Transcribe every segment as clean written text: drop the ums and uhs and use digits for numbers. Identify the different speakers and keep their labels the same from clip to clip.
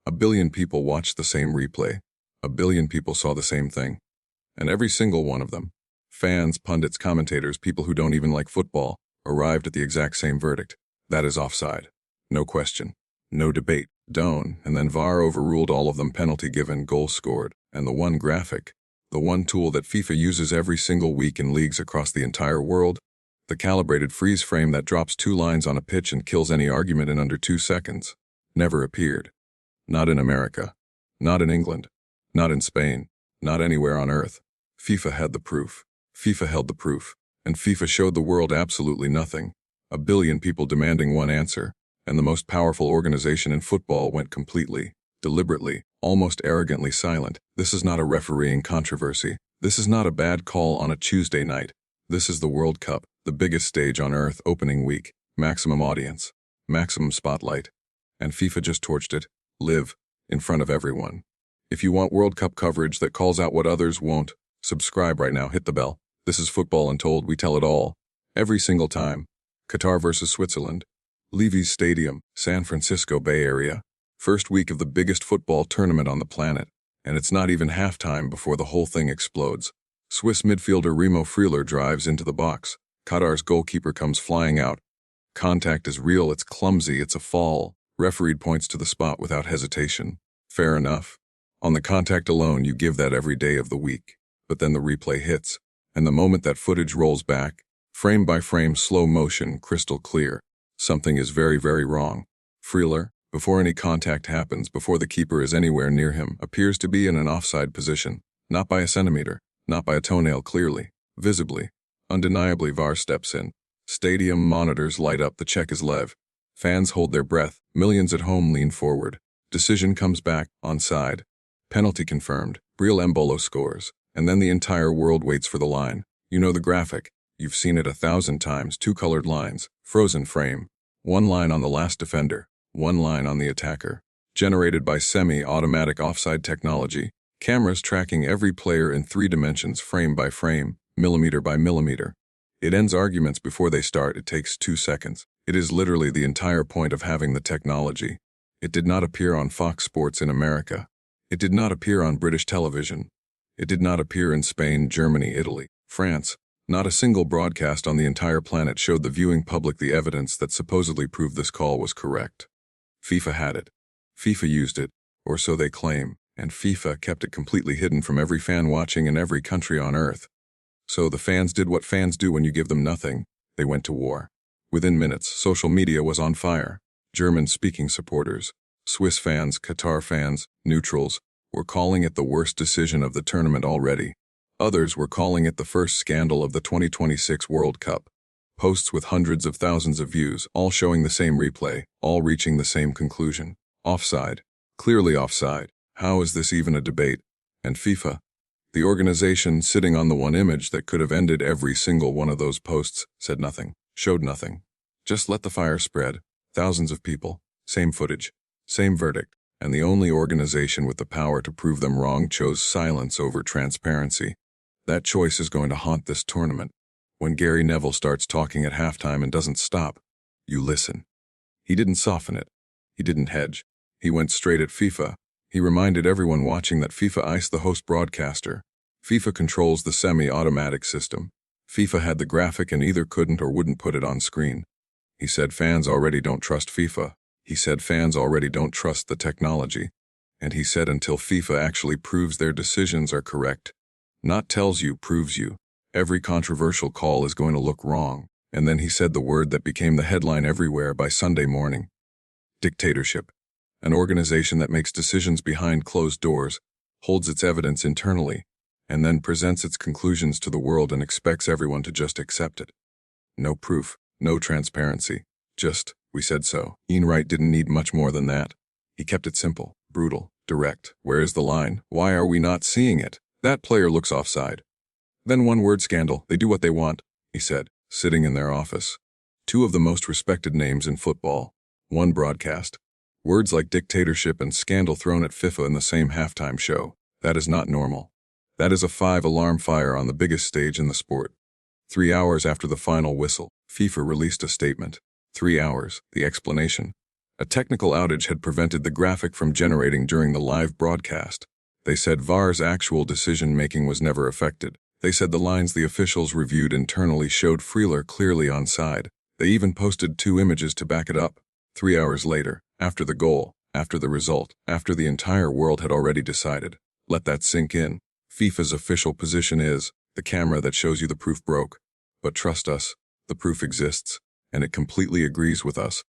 Speaker 1: A billion people watched the same replay. A billion people saw the same thing. And every single one of them, fans, pundits, commentators, people who don't even like football, arrived at the exact same verdict. That is offside. No question. No debate. Don't. And then VAR overruled all of them, penalty given, goal scored. And the one graphic, the one tool that FIFA uses every single week in leagues across the entire world, the calibrated freeze frame that drops 2 lines on a pitch and kills any argument in under 2 seconds, never appeared. Not in America. Not in England. Not in Spain. Not anywhere on earth. FIFA had the proof. FIFA held the proof. And FIFA showed the world absolutely nothing. A billion people demanding one answer, and the most powerful organization in football went completely, deliberately, almost arrogantly silent. This is not a refereeing controversy. This is not a bad call on a Tuesday night. This is the World Cup, the biggest stage on earth, opening week, maximum audience, maximum spotlight. And FIFA just torched it, live, in front of everyone. If you want World Cup coverage that calls out what others won't, subscribe right now, hit the bell. This is Football Untold, we tell it all. Every single time. Qatar versus Switzerland. Levy's Stadium, San Francisco Bay Area. First week of the biggest football tournament on the planet. And it's not even halftime before the whole thing explodes. Swiss midfielder Remo Freuler drives into the box. Qatar's goalkeeper comes flying out. Contact is real, it's clumsy, it's a fall. Referee points to the spot without hesitation. Fair enough. On the contact alone, you give that every day of the week. But then the replay hits. And the moment that footage rolls back, frame by frame, slow motion, crystal clear, something is very, very wrong. Freuler, before any contact happens, before the keeper is anywhere near him, appears to be in an offside position. Not by a centimeter, not by a toenail, clearly, visibly, undeniably. VAR steps in. Stadium monitors light up, the check is lev. Fans hold their breath, millions at home lean forward. Decision comes back, onside. Penalty confirmed, Briel Embolo scores. And then the entire world waits for the line. You know the graphic. You've seen it 1,000 times. 2 colored lines, frozen frame. 1 line on the last defender, 1 line on the attacker. Generated by semi-automatic offside technology. Cameras tracking every player in 3 dimensions, frame by frame, millimeter by millimeter. It ends arguments before they start. It takes 2 seconds. It is literally the entire point of having the technology. It did not appear on Fox Sports in America. It did not appear on British television. It did not appear in Spain, Germany, Italy, France. Not a single broadcast on the entire planet showed the viewing public the evidence that supposedly proved this call was correct. FIFA had it. FIFA used it, or so they claim, and FIFA kept it completely hidden from every fan watching in every country on earth. So the fans did what fans do when you give them nothing. They went to war. Within minutes, social media was on fire. German-speaking supporters, Swiss fans, Qatar fans, neutrals, were calling it the worst decision of the tournament already. Others were calling it the first scandal of the 2026 World Cup. Posts with hundreds of thousands of views, all showing the same replay, all reaching the same conclusion. Offside. Clearly offside. How is this even a debate? And FIFA, the organization sitting on the one image that could have ended every single one of those posts, said nothing, showed nothing. Just let the fire spread. Thousands of people, same footage, same verdict. And the only organization with the power to prove them wrong chose silence over transparency. That choice is going to haunt this tournament. When Gary Neville starts talking at halftime and doesn't stop, you listen. He didn't soften it. He didn't hedge. He went straight at FIFA. He reminded everyone watching that FIFA is the host broadcaster. FIFA controls the semi-automatic system. FIFA had the graphic and either couldn't or wouldn't put it on screen. He said fans already don't trust FIFA. He said fans already don't trust the technology. And he said until FIFA actually proves their decisions are correct, not tells you, proves you, every controversial call is going to look wrong. And then he said the word that became the headline everywhere by Sunday morning. Dictatorship. An organization that makes decisions behind closed doors, holds its evidence internally, and then presents its conclusions to the world and expects everyone to just accept it. No proof, no transparency, just, we said so. Ian Wright didn't need much more than that. He kept it simple, brutal, direct. Where is the line? Why are we not seeing it? That player looks offside. Then one word scandal. They do what they want, he said, sitting in their office. 2 of the most respected names in football. 1 broadcast. Words like dictatorship and scandal thrown at FIFA in the same halftime show. That is not normal. That is a 5-alarm fire on the biggest stage in the sport. 3 hours after the final whistle, FIFA released a statement. 3 hours, the explanation. A technical outage had prevented the graphic from generating during the live broadcast. They said VAR's actual decision-making was never affected. They said the lines the officials reviewed internally showed Freeler clearly onside. They even posted 2 images to back it up. 3 hours later, after the goal, after the result, after the entire world had already decided. Let that sink in. FIFA's official position is, the camera that shows you the proof broke. But trust us, the proof exists, and it completely agrees with us.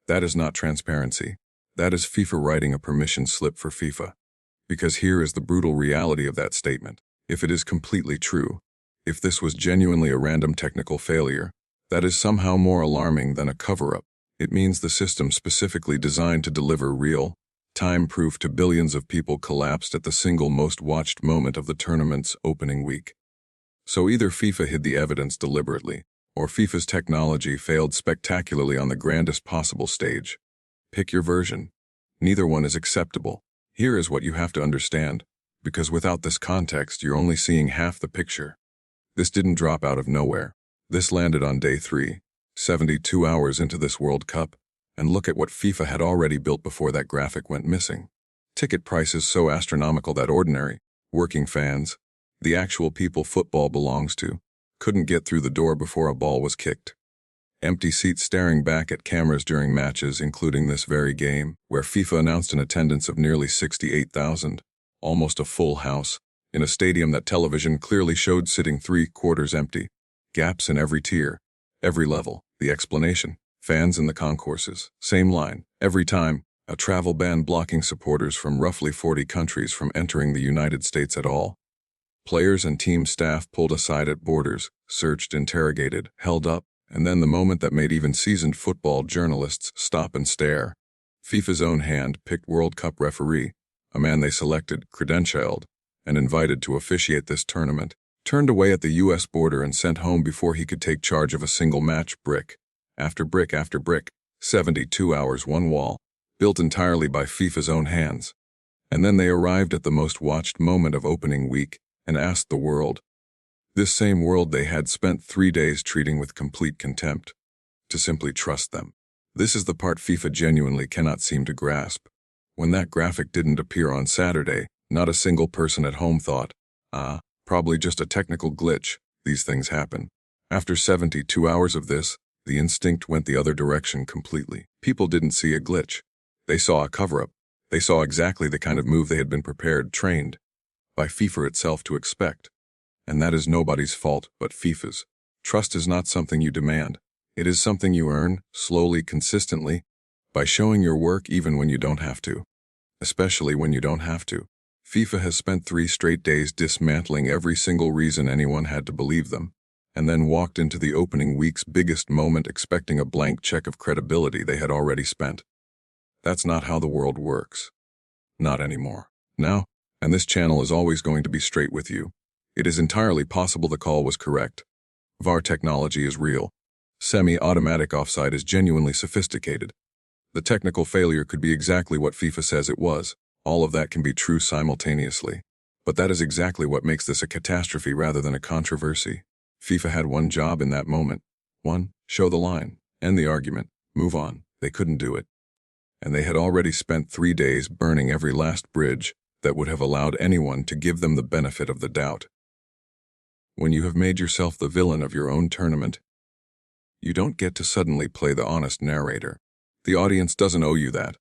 Speaker 1: That is not transparency. That is FIFA writing a permission slip for FIFA. Because here is the brutal reality of that statement. If it is completely true, if this was genuinely a random technical failure, that is somehow more alarming than a cover-up. It means the system specifically designed to deliver real, time proof to billions of people collapsed at the single most watched moment of the tournament's opening week. So either FIFA hid the evidence deliberately, or FIFA's technology failed spectacularly on the grandest possible stage. Pick your version. Neither one is acceptable. Here is what you have to understand, because without this context, you're only seeing half the picture. This didn't drop out of nowhere. This landed on day 3, 72 hours into this World Cup, and look at what FIFA had already built before that graphic went missing. Ticket prices so astronomical that ordinary, working fans, the actual people football belongs to, couldn't get through the door before a ball was kicked. Empty seats staring back at cameras during matches, including this very game, where FIFA announced an attendance of nearly 68,000, almost a full house, in a stadium that television clearly showed sitting 3/4 empty. Gaps in every tier, every level. The explanation: fans in the concourses. Same line, every time. A travel ban blocking supporters from roughly 40 countries from entering the United States at all. Players and team staff pulled aside at borders, searched, interrogated, held up, and then the moment that made even seasoned football journalists stop and stare. FIFA's own hand-picked World Cup referee, a man they selected, credentialed, and invited to officiate this tournament, turned away at the U.S. border and sent home before he could take charge of a single match. Brick after brick after brick, 72 hours, one wall, built entirely by FIFA's own hands. And then they arrived at the most watched moment of opening week and asked the world, this same world they had spent 3 days treating with complete contempt, to simply trust them. This is the part FIFA genuinely cannot seem to grasp. When that graphic didn't appear on Saturday, not a single person at home thought, probably just a technical glitch. These things happen. After 72 hours of this, the instinct went the other direction completely. People didn't see a glitch. They saw a cover-up. They saw exactly the kind of move they had been trained by FIFA itself to expect. And that is nobody's fault but FIFA's. Trust is not something you demand. It is something you earn, slowly, consistently, by showing your work even when you don't have to. Especially when you don't have to. FIFA has spent 3 straight days dismantling every single reason anyone had to believe them, and then walked into the opening week's biggest moment expecting a blank check of credibility they had already spent. That's not how the world works. Not anymore. Now, and this channel is always going to be straight with you, it is entirely possible the call was correct. VAR technology is real. Semi-automatic offside is genuinely sophisticated. The technical failure could be exactly what FIFA says it was. All of that can be true simultaneously. But that is exactly what makes this a catastrophe rather than a controversy. FIFA had one job in that moment. 1. Show the line. End the argument. Move on. They couldn't do it. And they had already spent 3 days burning every last bridge that would have allowed anyone to give them the benefit of the doubt. When you have made yourself the villain of your own tournament, you don't get to suddenly play the honest narrator. The audience doesn't owe you that.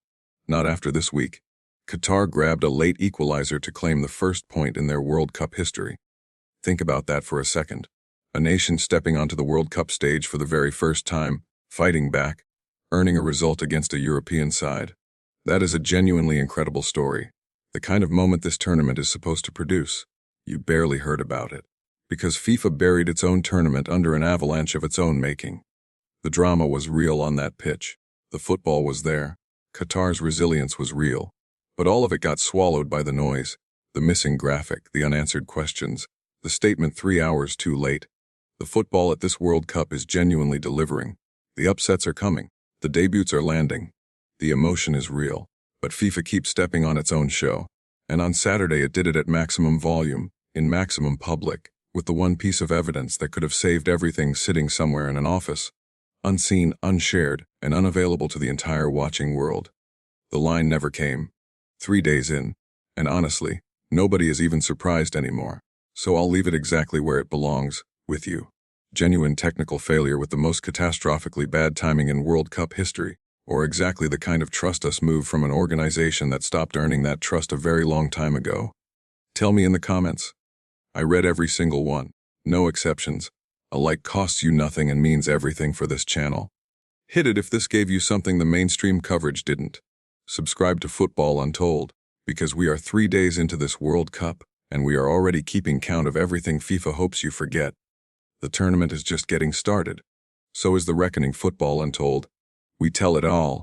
Speaker 1: Not after this week. Qatar grabbed a late equalizer to claim the first point in their World Cup history. Think about that for a second. A nation stepping onto the World Cup stage for the very first time, fighting back, earning a result against a European side. That is a genuinely incredible story. The kind of moment this tournament is supposed to produce. You barely heard about it. Because FIFA buried its own tournament under an avalanche of its own making. The drama was real on that pitch. The football was there. Qatar's resilience was real. But all of it got swallowed by the noise, the missing graphic, the unanswered questions, the statement 3 hours too late. The football at this World Cup is genuinely delivering. The upsets are coming. The debuts are landing. The emotion is real. But FIFA keeps stepping on its own show. And on Saturday it did it at maximum volume, in maximum public, with the one piece of evidence that could have saved everything sitting somewhere in an office. Unseen, unshared, and unavailable to the entire watching world. The line never came. 3 days in, and honestly, nobody is even surprised anymore. So I'll leave it exactly where it belongs, with you. Genuine technical failure with the most catastrophically bad timing in World Cup history, or exactly the kind of trust us move from an organization that stopped earning that trust a very long time ago. Tell me in the comments. I read every single one, no exceptions. A like costs you nothing and means everything for this channel. Hit it if this gave you something the mainstream coverage didn't. Subscribe to Football Untold, because we are 3 days into this World Cup, and we are already keeping count of everything FIFA hopes you forget. The tournament is just getting started. So is the reckoning. Football Untold. We tell it all.